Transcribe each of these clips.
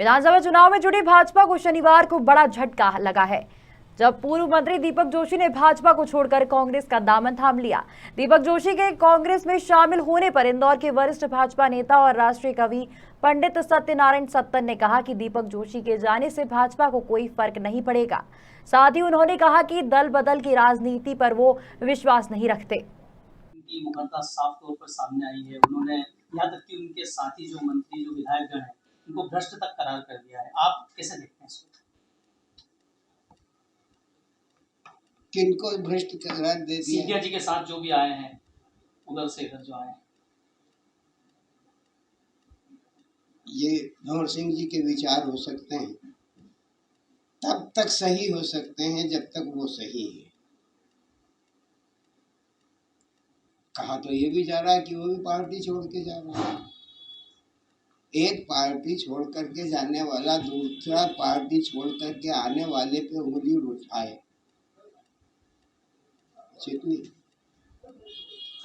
विधानसभा चुनाव में जुड़ी भाजपा को शनिवार को बड़ा झटका लगा है, जब पूर्व मंत्री दीपक जोशी ने भाजपा को छोड़कर कांग्रेस का दामन थाम लिया। दीपक जोशी के कांग्रेस में शामिल होने पर इंदौर के वरिष्ठ भाजपा नेता और राष्ट्रीय कवि पंडित सत्यनारायण सत्तन ने कहा कि दीपक जोशी के जाने से भाजपा को कोई फर्क नहीं पड़ेगा। साथ ही उन्होंने कहा कि दल बदल की राजनीति पर वो विश्वास नहीं रखते। उनकी मुखरता साफ तौर पर सामने आई है। उन्होंने यहाँ तक कि उनके साथी जो मंत्री जो विधायकगण हैं उनको भ्रष्ट तक करार कर दिया है। आप कैसे देखते हैं इसको? किनको भ्रष्ट करार दे दिया? सीपिया जी के साथ जो भी आए हैं, उधर से इधर जो आए हैं। ये भंवर सिंह जी के विचार हो सकते हैं, तब तक सही हो सकते हैं जब तक वो सही है। कहा तो ये भी जा रहा है कि वो भी पार्टी छोड़ के जा रहा है। एक पार्टी छोड़ करके जाने वाला दूसरा पार्टी छोड़ करके आने वाले पे उंगली उठाए, कहीं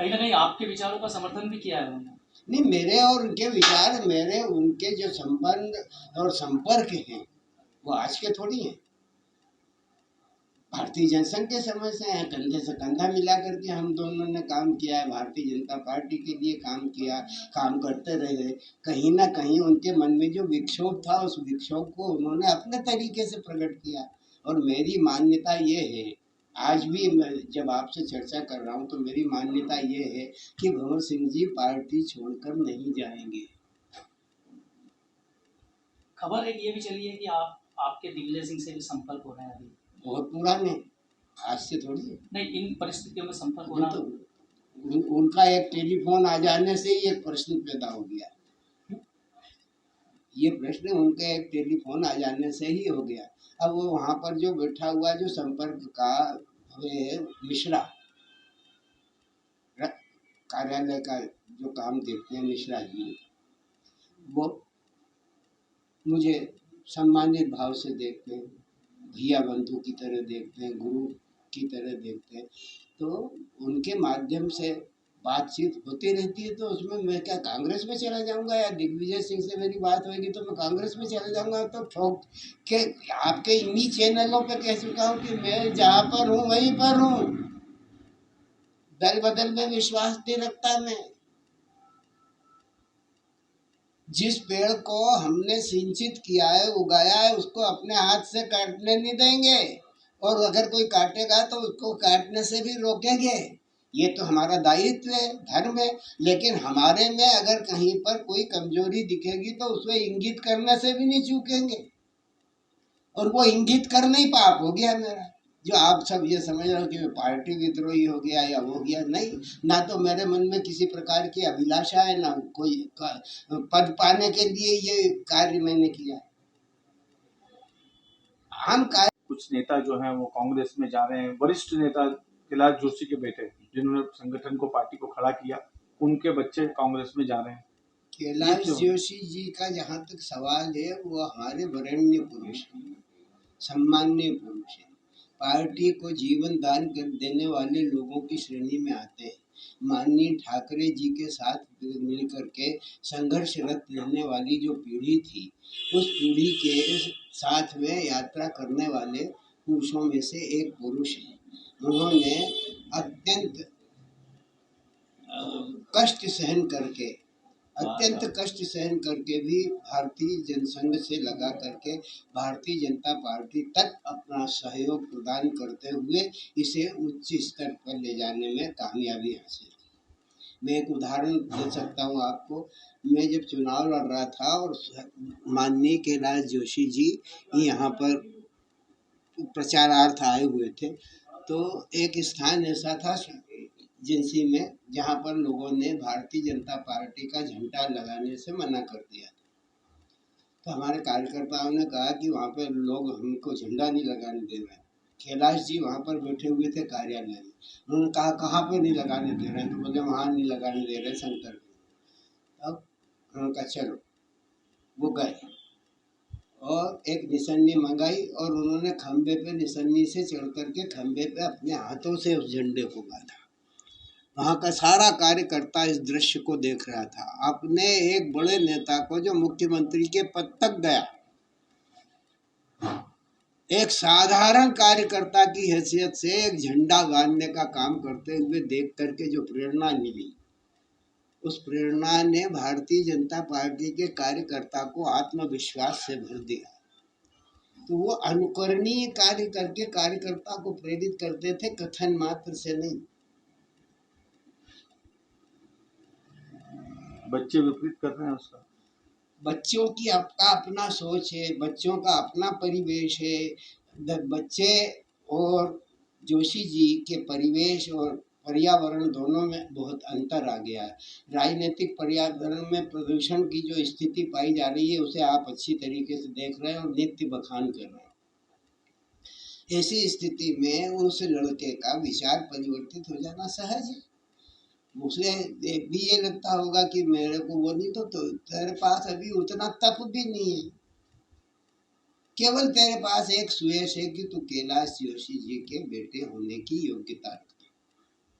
ना कहीं आपके विचारों का समर्थन भी किया है उन्होंने। नहीं, मेरे और उनके विचार, मेरे उनके जो संबंध और संपर्क हैं वो आज के थोड़ी हैं। भारतीय जनसंघ के समय से हैं, कंधे से कंधा मिला करके हम दोनों ने काम किया है। भारतीय जनता पार्टी के लिए काम किया, काम करते रहे। कहीं ना कहीं उनके मन में जो विक्षोभ था, उस विक्षोभ को उन्होंने अपने तरीके से प्रकट किया। और मेरी मान्यता ये है, आज भी मैं जब आपसे चर्चा कर रहा हूँ तो मेरी मान्यता ये है कि भंवर सिंह जी पार्टी छोड़कर नहीं जाएंगे। खबर एक ये भी चली है कि आपके दिग्विजय सिंह से भी संपर्क हो रहे हैं अभी। बहुत पुराने, आज से थोड़ी है। नहीं, इन परिस्थितियों में संपर्क होना तो उनका एक टेलीफोन आ जाने से ही एक प्रश्न पैदा हो गया। ये प्रश्न उनके एक टेलीफोन आ जाने से ही हो गया। अब वो वहाँ पर जो बैठा हुआ जो संपर्क का मिश्रा, कार्यालय का जो काम देखते हैं मिश्रा जी, वो मुझे सम्मानित भाव से देखते हैं, भैया बंधु की तरह देखते हैं, गुरु की तरह देखते हैं। तो उनके माध्यम से बातचीत होती रहती है। तो उसमें मैं क्या कांग्रेस में चला जाऊंगा, या दिग्विजय सिंह से मेरी बात होगी तो मैं कांग्रेस में चला जाऊंगा? तो ठोक के आपके इन्हीं चैनलों पे कह चुका हूँ कि मैं जहाँ पर हूँ वहीं पर हूँ। दल बदल में विश्वास नहीं रखता मैं। जिस पेड़ को हमने सिंचित किया है, उगाया है, उसको अपने हाथ से काटने नहीं देंगे, और अगर कोई काटेगा तो उसको काटने से भी रोकेंगे। ये तो हमारा दायित्व है, धर्म है। लेकिन हमारे में अगर कहीं पर कोई कमजोरी दिखेगी तो उसमें इंगित करने से भी नहीं चूकेंगे। और वो इंगित करना ही पाप हो गया मेरा। जो आप सब ये समझ रहे हो कि पार्टी विद्रोही हो गया या हो गया, नहीं। ना तो मेरे मन में किसी प्रकार की अभिलाषा है, ना कोई पद पाने के लिए ये कार्य मैंने किया। आम कार्य। कुछ नेता जो हैं वो कांग्रेस में जा रहे हैं। वरिष्ठ नेता कैलाश जोशी के बेटे, जिन्होंने संगठन को, पार्टी को खड़ा किया, उनके बच्चे कांग्रेस में जा रहे हैं। कैलाश जोशी जी का जहाँ तक सवाल है, वो हमारे वरेण्य पुरुष हैं, सम्मान्य पुरुष हैं, पार्टी को जीवन दान कर देने वाले लोगों की श्रेणी में आते हैं। माननीय ठाकरे जी के साथ मिल करके संघर्षरत रहने वाली जो पीढ़ी थी, उस पीढ़ी के साथ में यात्रा करने वाले पुरुषों में से एक पुरुष है। उन्होंने अत्यंत कष्ट सहन करके भी भारतीय जनसंघ से लगा करके भारतीय जनता पार्टी तक अपना सहयोग प्रदान करते हुए इसे उच्च स्तर पर ले जाने में कामयाबी हासिल की। मैं एक उदाहरण दे सकता हूँ आपको। मैं जब चुनाव लड़ रहा था और माननीय कैलाश जोशी जी यहाँ पर प्रचारार्थ आए हुए थे, तो एक स्थान ऐसा था जिनसी में जहाँ पर लोगों ने भारतीय जनता पार्टी का झंडा लगाने से मना कर दिया। तो हमारे कार्यकर्ताओं ने कहा कि वहाँ पर लोग हमको झंडा नहीं लगाने दे रहे हैं। कैलाश जी वहाँ पर बैठे हुए थे कार्यालय में। उन्होंने कहा कहाँ पे नहीं लगाने दे रहे हैं? तो बोले वहाँ नहीं लगाने दे रहे, शंकर। अब उन्होंने कहा चलो, वो गए और एक निशानी मंगाई और उन्होंने खंबे पे निशानी से चढ़ करके खंबे पे अपने हाथों से उस झंडे को बांधा। वहाँ का सारा कार्यकर्ता इस दृश्य को देख रहा था। अपने एक बड़े नेता को जो मुख्यमंत्री के पद तक गया, एक साधारण कार्यकर्ता की हैसियत से एक झंडा गाड़ने का काम करते हुए देख करके जो प्रेरणा मिली, उस प्रेरणा ने भारतीय जनता पार्टी के कार्यकर्ता को आत्मविश्वास से भर दिया। तो वो अनुकरणीय कार्य करके कार्यकर्ता को प्रेरित करते थे, कथन मात्र से नहीं। बच्चे विपरीत कर रहे हैं उसका। बच्चों की आपका अपना सोच है, बच्चों का अपना परिवेश है। बच्चे और जोशी जी के परिवेश और पर्यावरण दोनों में बहुत अंतर आ गया है। राजनीतिक पर्यावरण में प्रदूषण की जो स्थिति पाई जा रही है उसे आप अच्छी तरीके से देख रहे हैं और नित्य बखान कर रहे हैं। ऐसी स्थिति में उस लड़के का विचार परिवर्तित हो जाना सहज है। उसे भी ये लगता होगा कि मेरे को वो नहीं तो तेरे पास अभी उतना तप भी नहीं है, केवल तेरे पास एक सुयश है कि तू कैलाश जोशी जी के बेटे होने की योग्यता रखता है।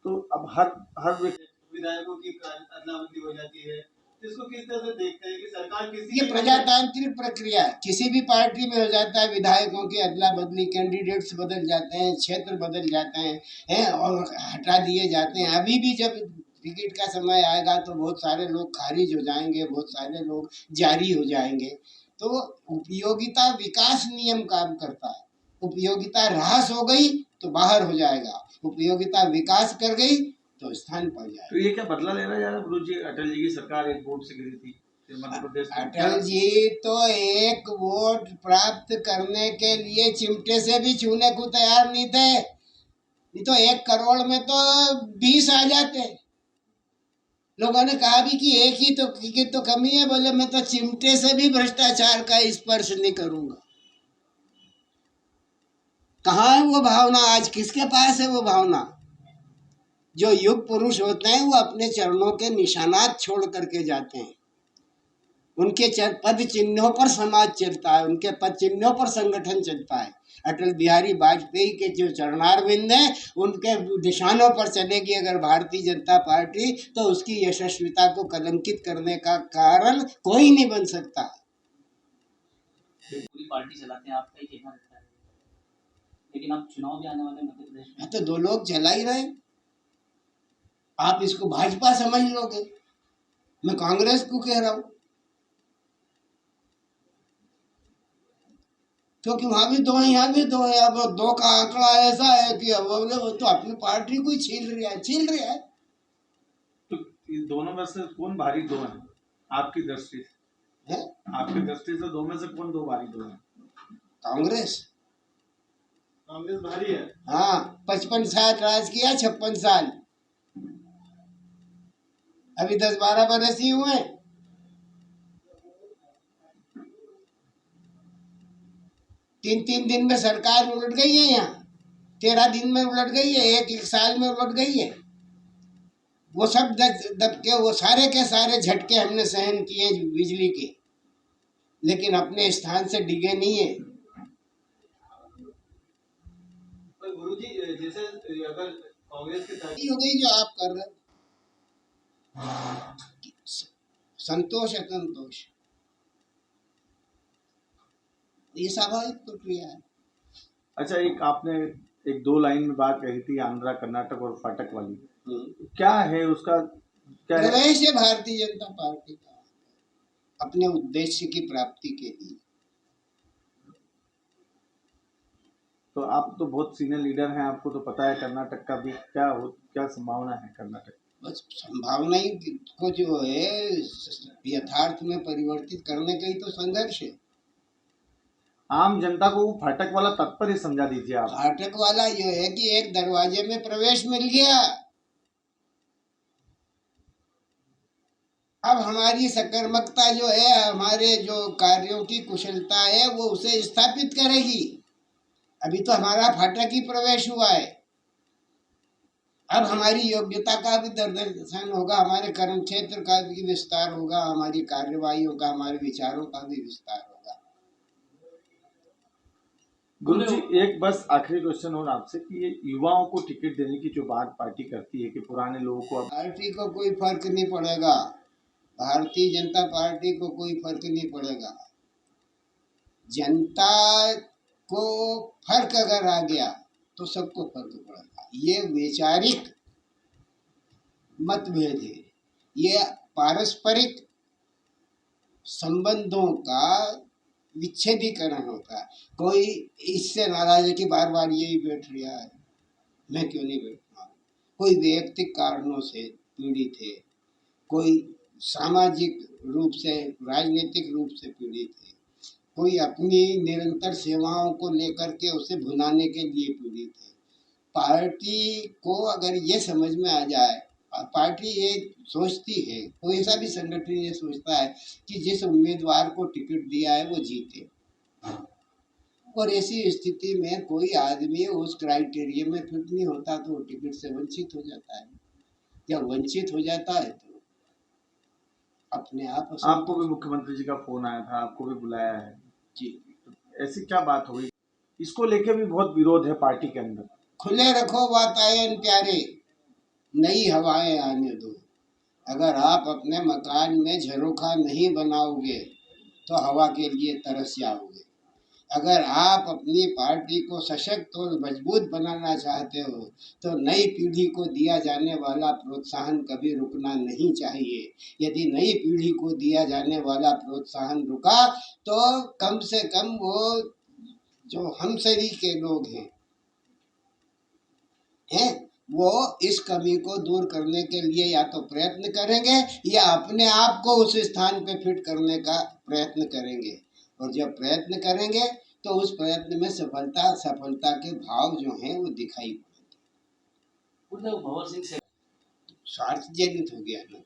तो अब हर विधायकों की अदला बदली हो जाती है, इसको किस तरह से देखते हैं कि सरकार किसी ये प्रजातांत्रिक प्रक्रिया है, किसी भी पार्टी में हो जाता है। विधायकों की अदला बदली, कैंडिडेट्स बदल जाते हैं, क्षेत्र बदल जाते हैं और हटा दिए जाते हैं। अभी भी जब टिकट का समय आएगा तो बहुत सारे लोग खारिज हो जाएंगे, बहुत सारे लोग जारी हो जाएंगे। तो उपयोगिता विकास नियम काम करता है। उपयोगिता ह्रास हो गई तो बाहर हो जाएगा, उपयोगिता विकास कर गई तो स्थान पर जाएगा। तो ये क्या बदला लेना जा रहा है गुरु जी? अटल जी की सरकार एक वोट से गिरी थी मध्य प्रदेश में। अटल जी तो एक वोट प्राप्त करने के लिए चिमटे से भी छूने को तैयार नहीं थे। नहीं तो 1 करोड़ में तो 20 आ जाते। लोगों ने कहा भी कि एक ही तो कमी है, बोले मैं तो चिमटे से भी भ्रष्टाचार का स्पर्श नहीं करूंगा। कहाँ है वो भावना? आज किसके पास है वो भावना? जो युग पुरुष होते हैं वो अपने चरणों के निशानात छोड़ करके जाते हैं। उनके पद चिन्हों पर समाज चलता है, उनके पद चिन्हों पर संगठन चलता है। अटल बिहारी वाजपेयी के जो चरणारविंद हैं उनके निशानों पर चलेगी अगर भारतीय जनता पार्टी, तो उसकी यशस्विता को कलंकित करने का कारण कोई नहीं बन सकता। पूरी पार्टी चलाते हैं, आपका ही कहना रहता है, लेकिन अब चुनाव भी आने वाले मध्य प्रदेश में। तो 2 लोग चला ही रहे। आप इसको भाजपा समझ लोगे, मैं कांग्रेस को कह रहा हूं, क्योंकि वहां भी 2 है, यहाँ भी 2 है। अब 2 का आंकड़ा ऐसा है कि अब वो तो अपनी पार्टी को ही छील रहा है। तो इन दोनों में से कौन भारी 2 है आपकी दृष्टि से? आपकी दृष्टि से 2 में से कौन 2 भारी 2 है? कांग्रेस भारी है। हाँ, 55 साल राज किया, 56 साल, अभी 10-12 बरस ही हुए। 3 दिन में सरकार उलट गई है, यहाँ 13 दिन में उलट गई है, एक साल में उलट गई है। वो सब दब के वो सारे के सारे झटके हमने सहन किए बिजली के, लेकिन अपने स्थान से डिगे नहीं है। गुरुजी जैसे अगर कांग्रेस की हो गई जो आप कर रहे, संतोष असंतोष ये स्वाभाविक प्रक्रिया है। अच्छा, एक आपने 1-2 लाइन में बात कही थी आंध्रा, कर्नाटक और फाटक वाली, क्या है उसका? क्या प्रवेश है भारतीय जनता पार्टी का अपने उद्देश्य की प्राप्ति के लिए। तो आप तो बहुत सीनियर लीडर हैं, आपको तो पता है कर्नाटक का भी क्या संभावना है? कर्नाटक बस संभावना ही को जो है यथार्थ में परिवर्तित करने का ही तो संघर्ष है। आम जनता को वो फाटक वाला तात्पर्य समझा दीजिए आप। फाटक वाला ये है कि एक दरवाजे में प्रवेश मिल गया, अब हमारी सकर्मकता जो है, हमारे जो कार्यों की कुशलता है वो उसे स्थापित करेगी। अभी तो हमारा फाटक ही प्रवेश हुआ है, अब हमारी योग्यता का भी दर्शन होगा, हमारे कर्म क्षेत्र का भी विस्तार होगा, हमारी कार्यवाहियों का, हमारे विचारों का भी विस्तार होगा। गुरुजी, एक बस आखिरी क्वेश्चन और आपसे कि ये युवाओं को टिकट देने की जो बात पार्टी करती है कि पुराने लोगों को, पार्टी को कोई फर्क नहीं पड़ेगा, भारतीय जनता पार्टी को कोई फर्क नहीं पड़ेगा। जनता को फर्क अगर आ गया तो सबको फर्क पड़ेगा। ये वैचारिक मतभेद है, ये पारस्परिक संबंधों का विच्छेदीकरण होता है। कोई इससे नाराज है कि बार बार यही बैठ रहा है, मैं क्यों नहीं बैठ रहा हूँ। कोई वैयक्तिक कारणों से पीड़ित है, कोई सामाजिक रूप से राजनीतिक रूप से पीड़ित है, कोई अपनी निरंतर सेवाओं को लेकर के उसे भुनाने के लिए पीड़ित है। पार्टी को अगर ये समझ में आ जाए, और पार्टी ये सोचती है, कोई ऐसा भी संगठन ये सोचता है कि जिस उम्मीदवार को टिकट दिया है वो जीते, और ऐसी स्थिति में कोई आदमी उस क्राइटेरिया में फिट नहीं होता तो वो टिकट से वंचित हो जाता है। जब वंचित हो जाता है तो अपने आप आपको भी मुख्यमंत्री जी का फोन आया था, आपको भी बुलाया है जी, ऐसी क्या बात हो गई? इसको लेके भी बहुत विरोध है पार्टी के अंदर। खुले रखो वातायन प्यारे, नई हवाएं आने दो। अगर आप अपने मकान में झरोखा नहीं बनाओगे तो हवा के लिए तरस जाओगे। अगर आप अपनी पार्टी को सशक्त और मजबूत बनाना चाहते हो तो नई पीढ़ी को दिया जाने वाला प्रोत्साहन कभी रुकना नहीं चाहिए। यदि नई पीढ़ी को दिया जाने वाला प्रोत्साहन रुका तो कम से कम वो जो हमसरी के लोग हैं वो इस कमी को दूर करने के लिए या तो प्रयत्न करेंगे या अपने आप को उस स्थान पे फिट करने का प्रयत्न करेंगे। और जब प्रयत्न करेंगे तो उस प्रयत्न में सफलता के भाव जो हैं वो दिखाई पड़ेंगे। उद्धव भंवर सिंह से स्वार्थ जनित हो गया ना,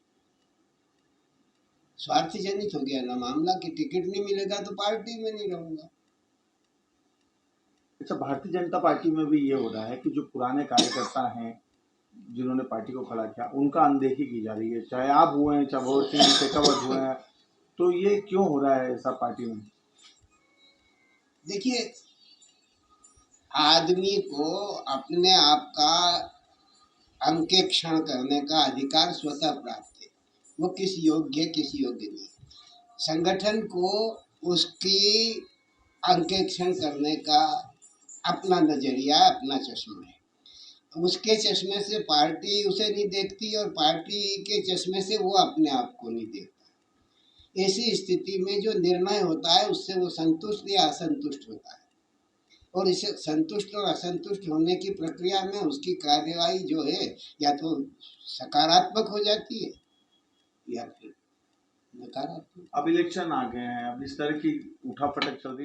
स्वार्थ जनित हो गया ना मामला कि टिकट नहीं मिलेगा तो पार्टी में नहीं रहूंगा। अच्छा, भारतीय जनता पार्टी में भी ये हो रहा है कि जो पुराने कार्यकर्ता हैं जिन्होंने पार्टी को खड़ा किया उनका अनदेखी की जा रही है, चाहे आप हुए हैं, चाहे भगत सिंह शेखावत हुए हैं, तो ये क्यों हो रहा है ऐसा पार्टी में? देखिए, आदमी को अपने आप का अंकेक्षण करने का अधिकार स्वतः प्राप्त है। वो किस योग्य नहीं। संगठन को उसकी अंकेक्षण करने का अपना नजरिया, अपना चश्मा है। उसके चश्मे से पार्टी उसे नहीं देखती और पार्टी के चश्मे से वो अपने आप को नहीं देखता। ऐसी स्थिति में जो निर्णय होता है उससे वो संतुष्ट या असंतुष्ट होता है, और इसे संतुष्ट और असंतुष्ट होने की प्रक्रिया में उसकी कार्यवाही जो है या तो सकारात्मक हो जाती है या फिर नकारात्मक। अब इलेक्शन आ गए हैं, अब इस तरह की उठापटक चल रही है।